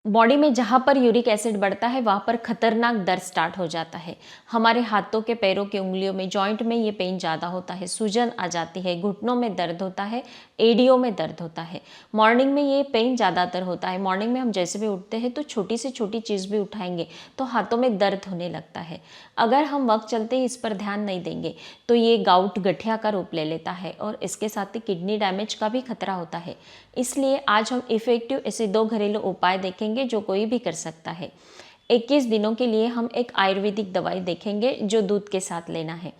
Body में जहाँ पर यूरिक एसिड बढ़ता है वहाँ पर खतरनाक दर्द स्टार्ट हो जाता है। हमारे हाथों के, पैरों के, उंगलियों में, जॉइंट में ये पेन ज़्यादा होता है, सूजन आ जाती है, घुटनों में दर्द होता है, एड़ियों में दर्द होता है। मॉर्निंग में ये पेन ज़्यादातर होता है। मॉर्निंग में हम जैसे भी उठते हैं तो छोटी से छोटी चीज़ भी उठाएंगे तो हाथों में दर्द होने लगता है। अगर हम वक्त चलते ही इस पर ध्यान नहीं देंगे तो ये गाउट, गठिया का रूप ले लेता है और इसके साथ ही किडनी डैमेज का भी खतरा होता है। इसलिए आज हम इफ़ेक्टिव ऐसे 2 घरेलू उपाय देखेंगे जो कोई भी कर सकता है। 21 दिनों के लिए हम एक आयुर्वेदिक दवाई देखेंगे जो दूध के साथ लेना है।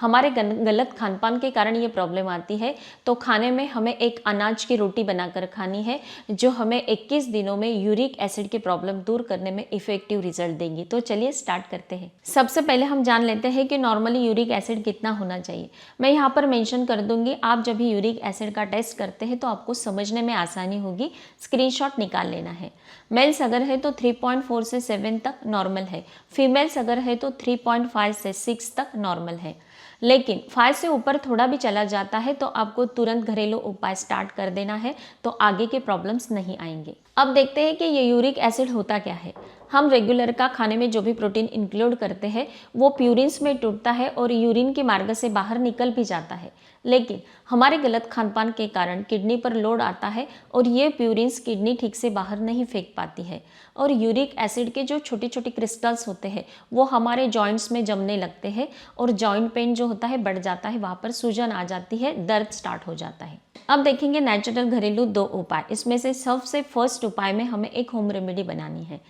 हमारे गलत खान-पान के कारण ये प्रॉब्लम आती है, तो खाने में हमें एक अनाज की रोटी बनाकर खानी है जो हमें 21 दिनों में यूरिक एसिड की प्रॉब्लम दूर करने में इफ़ेक्टिव रिजल्ट देंगी। तो चलिए स्टार्ट करते हैं। सबसे पहले हम जान लेते हैं कि नॉर्मली यूरिक एसिड कितना होना चाहिए। मैं यहाँ पर मेंशन कर दूंगी, आप जब भी यूरिक एसिड का टेस्ट करते हैं तो आपको समझने में आसानी होगी, स्क्रीनशॉट निकाल लेना है। मेल्स अगर है तो 3.4 से 7 तक नॉर्मल है, फीमेल्स अगर है तो 3.5 से 6 तक नॉर्मल है। लेकिन 5 से ऊपर थोड़ा भी चला जाता है तो आपको तुरंत घरेलू उपाय स्टार्ट कर देना है, तो आगे के प्रॉब्लम्स नहीं आएंगे। अब देखते हैं कि ये यूरिक एसिड होता क्या है। हम रेगुलर का खाने में जो भी प्रोटीन इंक्लूड करते हैं वो प्यूरिन्स में टूटता है और यूरिन के मार्ग से बाहर निकल भी जाता है। लेकिन हमारे गलत खानपान के कारण किडनी पर लोड आता है और ये प्यूरिन्स किडनी ठीक से बाहर नहीं फेंक पाती है और यूरिक एसिड के जो छोटे छोटे क्रिस्टल्स होते हैं वो हमारे जॉइंट्स में जमने लगते हैं और जॉइंट पेन जो होता है बढ़ जाता है, वहाँ पर सूजन आ जाती है, दर्द स्टार्ट हो जाता है। अब देखेंगे नेचुरल घरेलू 2 उपाय। इसमें से सबसे फर्स्ट उपाय में हमें एक होम रेमेडी बनानी है।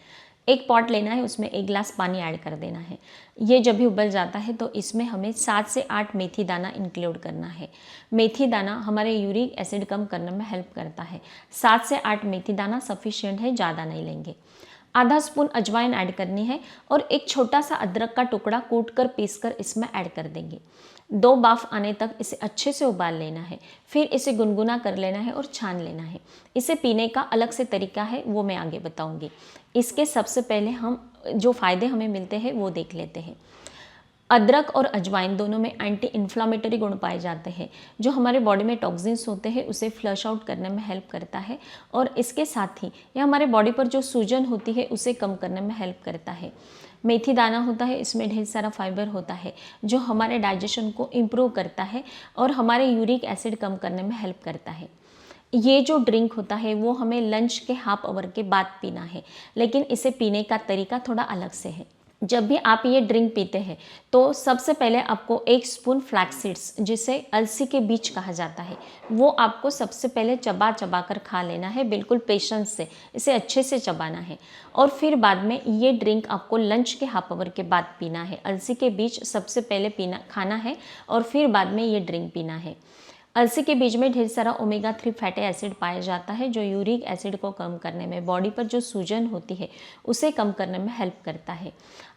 एक पॉट लेना है, उसमें 1 गिलास पानी ऐड कर देना है। ये जब भी उबल जाता है तो इसमें हमें 7 से 8 मेथी दाना इंक्लूड करना है। मेथी दाना हमारे यूरिक एसिड कम करने में हेल्प करता है। 7 से 8 मेथी दाना सफिशिएंट है, ज़्यादा नहीं लेंगे। आधा स्पून अजवाइन ऐड करनी है और एक छोटा सा अदरक का टुकड़ा कूट कर पीस कर इसमें ऐड कर देंगे। 2 बाफ आने तक इसे अच्छे से उबाल लेना है, फिर इसे गुनगुना कर लेना है और छान लेना है। इसे पीने का अलग से तरीका है, वो मैं आगे बताऊंगी। इसके सबसे पहले हम जो फ़ायदे हमें मिलते हैं वो देख लेते हैं। अदरक और अजवाइन दोनों में एंटी इन्फ्लामेटरी गुण पाए जाते हैं जो हमारे बॉडी में टॉक्सिन्स होते हैं उसे फ्लश आउट करने में हेल्प करता है और इसके साथ ही यह हमारे बॉडी पर जो सूजन होती है उसे कम करने में हेल्प करता है। मेथी दाना होता है, इसमें ढेर सारा फाइबर होता है जो हमारे डाइजेशन को इम्प्रूव करता है और हमारे यूरिक एसिड कम करने में हेल्प करता है। ये जो ड्रिंक होता है वो हमें लंच के हाफ आवर के बाद पीना है, लेकिन इसे पीने का तरीका थोड़ा अलग से है। जब भी आप ये ड्रिंक पीते हैं तो सबसे पहले आपको 1 स्पून फ्लैक्स सीड्स, जिसे अलसी के बीज कहा जाता है, वो आपको सबसे पहले चबा चबा कर खा लेना है, बिल्कुल पेशेंस से इसे अच्छे से चबाना है और फिर बाद में ये ड्रिंक आपको लंच के हाफ आवर के बाद पीना है। अलसी के बीज सबसे पहले खाना है और फिर बाद में ये ड्रिंक पीना है। अलसी के बीज में ढेर सारा ओमेगा 3 फैटी एसिड पाया जाता है जो यूरिक एसिड को कम करने में, बॉडी पर जो सूजन होती है उसे कम करने में हेल्प करता है।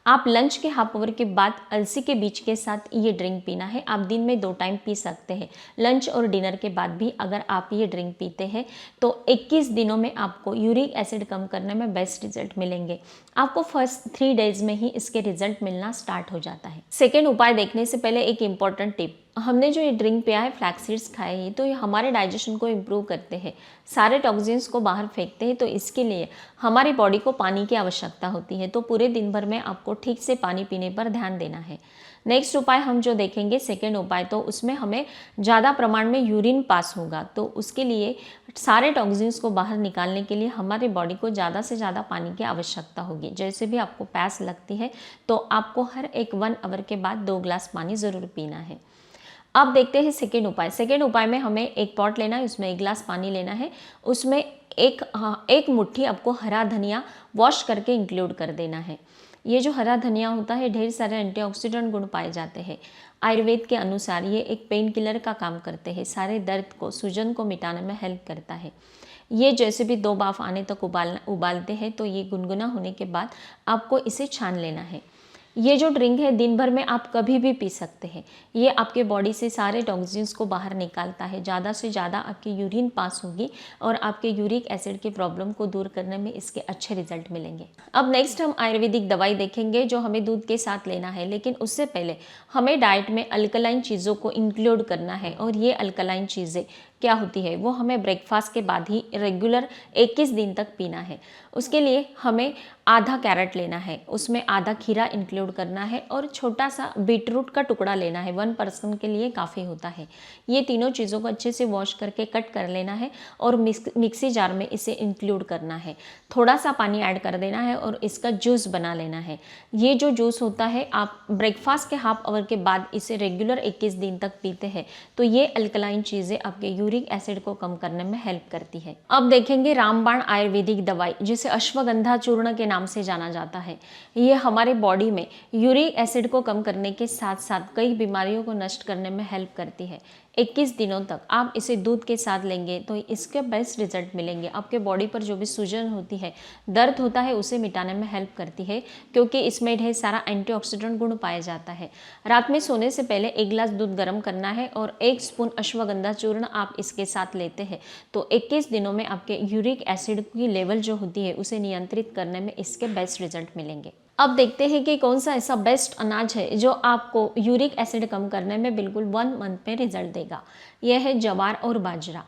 आप लंच के हाफ आवर के बाद अलसी के बीज के साथ ये ड्रिंक पीना है। आप दिन में 2 टाइम पी सकते हैं। लंच और डिनर के बाद भी अगर आप ये ड्रिंक पीते हैं तो 21 दिनों में आपको यूरिक एसिड कम करने में बेस्ट रिजल्ट मिलेंगे। आपको फर्स्ट 3 डेज में ही इसके रिजल्ट मिलना स्टार्ट हो जाता है। सेकेंड उपाय देखने से पहले एक इम्पॉर्टेंट टिप, हमने जो ये ड्रिंक पिया है, फ्लैक्स सीड्स खाए हैं, तो ये हमारे डाइजेशन को इम्प्रूव करते हैं, सारे टॉक्सिन्स को बाहर फेंकते हैं, तो इसके लिए हमारी बॉडी को पानी की आवश्यकता होती है। तो पूरे दिन भर में आपको ठीक से पानी पीने पर ध्यान देना है। नेक्स्ट उपाय हम जो देखेंगे, सेकेंड उपाय, तो उसमें हमें ज़्यादा प्रमाण में यूरिन पास होगा, तो उसके लिए सारे टॉक्सिन्स को बाहर निकालने के लिए हमारे बॉडी को ज़्यादा से ज़्यादा पानी की आवश्यकता होगी। जैसे भी आपको प्यास लगती है तो आपको हर एक 1 आवर के बाद 2 गिलास पानी ज़रूर पीना है। अब देखते हैं सेकेंड उपाय। सेकेंड उपाय में हमें एक पॉट लेना है, उसमें 1 गिलास पानी लेना है, उसमें एक मुट्ठी आपको हरा धनिया वॉश करके इंक्लूड कर देना है। ये जो हरा धनिया होता है, ढेर सारे एंटीऑक्सीडेंट गुण पाए जाते हैं। आयुर्वेद के अनुसार ये एक पेन किलर का काम करते हैं, सारे दर्द को, सूजन को मिटाने में हेल्प करता है। ये जैसे भी 2 बाफ आने तक उबालते हैं तो ये गुनगुना होने के बाद आपको इसे छान लेना है। ये जो ड्रिंक है दिन भर में आप कभी भी पी सकते हैं। ये आपके बॉडी से सारे टॉक्सिन्स को बाहर निकालता है, ज़्यादा से ज़्यादा आपकी यूरिन पास होगी और आपके यूरिक एसिड की प्रॉब्लम को दूर करने में इसके अच्छे रिजल्ट मिलेंगे। अब नेक्स्ट हम आयुर्वेदिक दवाई देखेंगे जो हमें दूध के साथ लेना है, लेकिन उससे पहले हमें डाइट में अल्कलाइन चीज़ों को इंक्लूड करना है और ये अल्कलाइन चीज़ें क्या होती है वो हमें ब्रेकफास्ट के बाद ही रेगुलर 21 दिन तक पीना है। उसके लिए हमें आधा कैरेट लेना है, उसमें आधा खीरा इंक्लूड करना है और छोटा सा बीटरूट का टुकड़ा लेना है। 1 पर्सन के लिए काफ़ी होता है। ये तीनों चीज़ों को अच्छे से वॉश करके कट कर लेना है और मिक्सी जार में इसे इंक्लूड करना है। थोड़ा सा पानी ऐड कर देना है और इसका जूस बना लेना है। ये जो जूस होता है आप ब्रेकफास्ट के हाफ आवर के बाद इसे रेगुलर 21 दिन तक पीते हैं तो ये अल्कलाइन चीज़ें आपके यूरिक एसिड को कम करने में हेल्प करती है। अब देखेंगे रामबाण आयुर्वेदिक दवाई, जिसे अश्वगंधा चूर्ण के नाम से जाना जाता है। ये हमारे बॉडी में यूरिक एसिड को कम करने के साथ साथ कई बीमारियों को नष्ट करने में हेल्प करती है। 21 दिनों तक आप इसे दूध के साथ लेंगे तो इसके बेस्ट रिजल्ट मिलेंगे। आपके बॉडी पर जो भी सूजन होती है, दर्द होता है, उसे मिटाने में हेल्प करती है क्योंकि इसमें ढेर सारा एंटीऑक्सीडेंट गुण पाया जाता है। रात में सोने से पहले 1 गिलास दूध गर्म करना है और 1 स्पून अश्वगंधा चूर्ण आप इसके साथ लेते हैं तो 21 दिनों में आपके यूरिक एसिड की लेवल जो होती है उसे नियंत्रित करने में इसके बेस्ट रिजल्ट मिलेंगे। अब देखते हैं कि कौन सा ऐसा बेस्ट अनाज है जो आपको यूरिक एसिड कम करने में बिल्कुल 1 मंथ में रिजल्ट देगा। यह है ज्वार और बाजरा।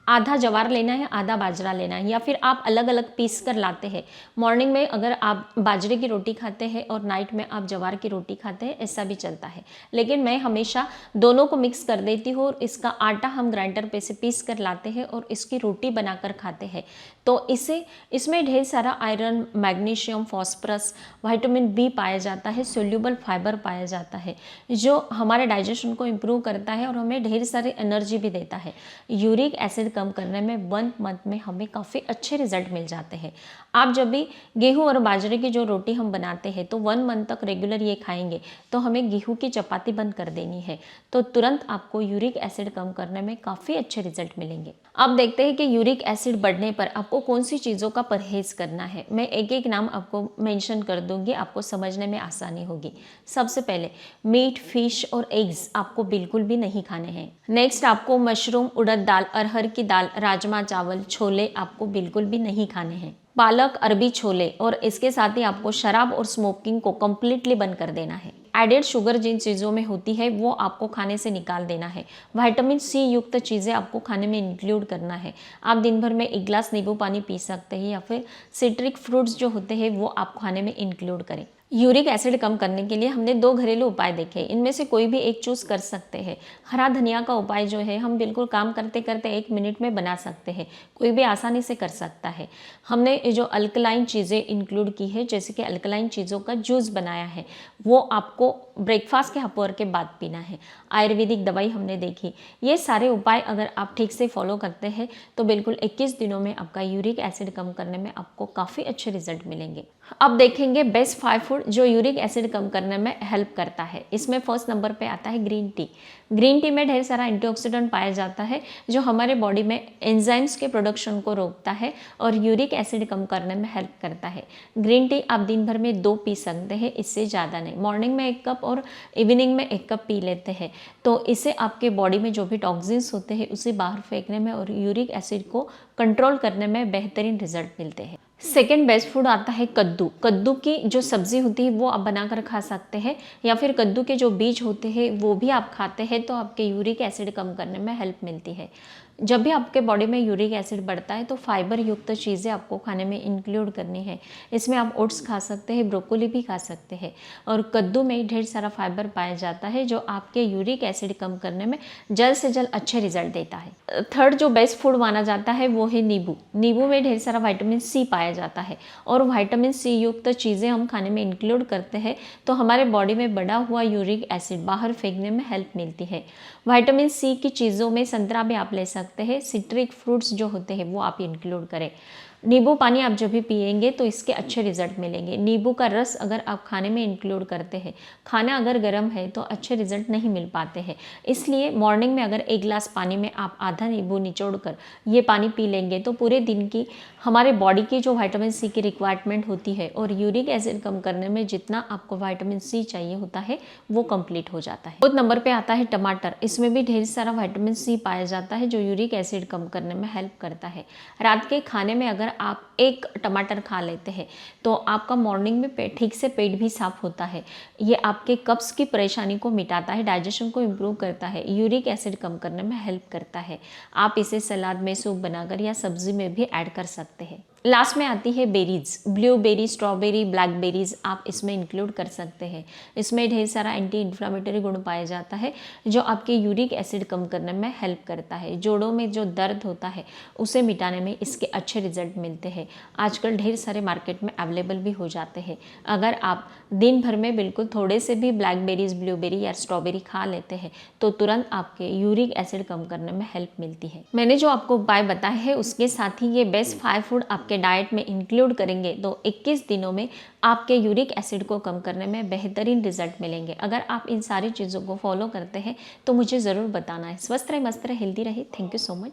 आधा ज्वार लेना है, आधा बाजरा लेना है, या फिर आप अलग अलग पीस कर लाते हैं। मॉर्निंग में अगर आप बाजरे की रोटी खाते हैं और नाइट में आप ज्वार की रोटी खाते हैं, ऐसा भी चलता है। लेकिन मैं हमेशा दोनों को मिक्स कर देती हूँ और इसका आटा हम ग्राइंडर पे से पीस कर लाते हैं और इसकी रोटी बनाकर खाते हैं। तो इसमें ढेर सारा iron, magnesium, phosphorus, vitamin B पाया जाता है, सोल्यूबल फाइबर पाया जाता है जो हमारे डाइजेशन को इम्प्रूव करता है और हमें ढेर सारी एनर्जी भी देता है। यूरिक एसिड कम करने में 1 मंथ में हमें काफ़ी अच्छे रिजल्ट मिल जाते हैं। आप जब भी गेहूं और बाजरे की जो रोटी हम बनाते हैं तो 1 मंथ तक रेगुलर ये खाएंगे तो हमें गेहूं की चपाती बंद कर देनी है तो तुरंत आपको यूरिक एसिड कम करने में काफ़ी अच्छे रिजल्ट मिलेंगे। अब देखते हैं कि यूरिक एसिड बढ़ने पर आपको कौन सी चीज़ों का परहेज करना है। मैं एक एक नाम आपको मेंशन कर दूंगी, आपको समझने में आसानी होगी। सबसे पहले मीट, फिश और एग्स आपको बिल्कुल भी नहीं खाने हैं। नेक्स्ट आपको मशरूम, उड़द दाल, अरहर की दाल, राजमा चावल, छोले आपको बिल्कुल भी नहीं खाने हैं। पालक, अरबी छोले और इसके साथ ही आपको शराब और स्मोकिंग को कम्प्लीटली बंद कर देना है। एडेड शुगर जिन चीज़ों में होती है वो आपको खाने से निकाल देना है। विटामिन सी युक्त चीज़ें आपको खाने में इंक्लूड करना है। आप दिन भर में 1 गिलास नींबू पानी पी सकते हैं या फिर सिट्रिक फ्रूट्स जो होते हैं वो आप खाने में इंक्लूड करें। यूरिक एसिड कम करने के लिए हमने 2 घरेलू उपाय देखे, इनमें से कोई भी एक चूज़ कर सकते हैं। हरा धनिया का उपाय जो है हम बिल्कुल काम करते करते 1 मिनट में बना सकते हैं, कोई भी आसानी से कर सकता है। हमने जो अल्कलाइन चीज़ें इंक्लूड की है, जैसे कि अल्कलाइन चीज़ों का जूस बनाया है, वो आपको ब्रेकफास्ट के हाफ आवर के बाद पीना है। आयुर्वेदिक दवाई हमने देखी। ये सारे उपाय अगर आप ठीक से फॉलो करते हैं तो बिल्कुल 21 दिनों में आपका यूरिक एसिड कम करने में आपको काफ़ी अच्छे रिजल्ट मिलेंगे। अब देखेंगे बेस्ट 5 फूड जो यूरिक एसिड कम करने में हेल्प करता है। इसमें फर्स्ट नंबर पे आता है ग्रीन टी। ग्रीन टी में ढेर सारा एंटीऑक्सीडेंट पाया जाता है जो हमारे बॉडी में एंजाइम्स के प्रोडक्शन को रोकता है और यूरिक एसिड कम करने में हेल्प करता है। ग्रीन टी आप दिन भर में 2 पी सकते हैं, इससे ज़्यादा नहीं। मॉर्निंग में 1 कप और इवनिंग में 1 कप पी लेते हैं तो इससे आपके बॉडी में जो भी टॉक्सिन्स होते हैं उसे बाहर फेंकने में और यूरिक एसिड को कंट्रोल करने में बेहतरीन रिजल्ट मिलते हैं। सेकेंड बेस्ट फूड आता है कद्दू। कद्दू की जो सब्ज़ी होती है वो आप बनाकर खा सकते हैं या फिर कद्दू के जो बीज होते हैं वो भी आप खाते हैं तो आपके यूरिक एसिड कम करने में हेल्प मिलती है। जब भी आपके बॉडी में यूरिक एसिड बढ़ता है तो फाइबर युक्त चीज़ें आपको खाने में इंक्लूड करनी है। इसमें आप ओट्स खा सकते हैं, ब्रोकोली भी खा सकते हैं और कद्दू में ढेर सारा फाइबर पाया जाता है जो आपके यूरिक एसिड कम करने में जल्द से जल्द अच्छे रिजल्ट देता है। थर्ड जो बेस्ट फूड माना जाता है वो है नींबू। नींबू में ढेर सारा विटामिन सी पाया जाता है और विटामिन सी युक्त चीज़ें हम खाने में इंक्लूड करते हैं तो हमारे बॉडी में बढ़ा हुआ यूरिक एसिड बाहर फेंकने में हेल्प मिलती है। विटामिन सी की चीज़ों में संतरा भी आप ले सकते हैं, सिट्रिक फ्रूट्स जो होते हैं वो आप इंक्लूड करें। नींबू पानी आप जब भी पिएंगे तो इसके अच्छे रिजल्ट मिलेंगे। नींबू का रस अगर आप खाने में इंक्लूड करते हैं, खाना अगर गर्म है तो अच्छे रिजल्ट नहीं मिल पाते हैं, इसलिए मॉर्निंग में अगर 1 गिलास पानी में आप आधा नींबू निचोड़ कर ये पानी पी लेंगे तो पूरे दिन की हमारे बॉडी की जो विटामिन सी की रिक्वायरमेंट होती है और यूरिक एसिड कम करने में जितना आपको विटामिन सी चाहिए होता है वो कंप्लीट हो जाता है। 4 नंबर पे आता है टमाटर। इसमें भी ढेर सारा विटामिन सी पाया जाता है जो यूरिक एसिड कम करने में हेल्प करता है। रात के खाने में अगर अगर आप एक टमाटर खा लेते हैं तो आपका मॉर्निंग में ठीक से पेट भी साफ होता है। ये आपके कब्ज़ की परेशानी को मिटाता है, डाइजेशन को इम्प्रूव करता है, यूरिक एसिड कम करने में हेल्प करता है। आप इसे सलाद में, सूप बनाकर या सब्जी में भी ऐड कर सकते हैं। लास्ट में आती है बेरीज, ब्लूबेरी, स्ट्रॉबेरी, ब्लैकबेरीज आप इसमें इंक्लूड कर सकते हैं। इसमें ढेर सारा एंटी इन्फ्लामेटरी गुण पाया जाता है जो आपके यूरिक एसिड कम करने में हेल्प करता है। जोड़ों में जो दर्द होता है उसे मिटाने में इसके अच्छे रिजल्ट मिलते हैं। आजकल ढेर सारे मार्केट में अवेलेबल भी हो जाते हैं। अगर आप दिन भर में बिल्कुल थोड़े से भी ब्लैकबेरीज, ब्लूबेरी या स्ट्रॉबेरी खा लेते हैं तो तुरंत आपके यूरिक एसिड कम करने में हेल्प मिलती है। मैंने जो आपको उपाय बताए हैं उसके साथ ही ये बेस्ट 5 फूड आपके डाइट में इंक्लूड करेंगे तो 21 दिनों में आपके यूरिक एसिड को कम करने में बेहतरीन रिजल्ट मिलेंगे। अगर आप इन सारी चीज़ों को फॉलो करते हैं तो मुझे ज़रूर बताना है। स्वस्थ रहे, मस्त रहे, हेल्दी रहे। Thank you so much.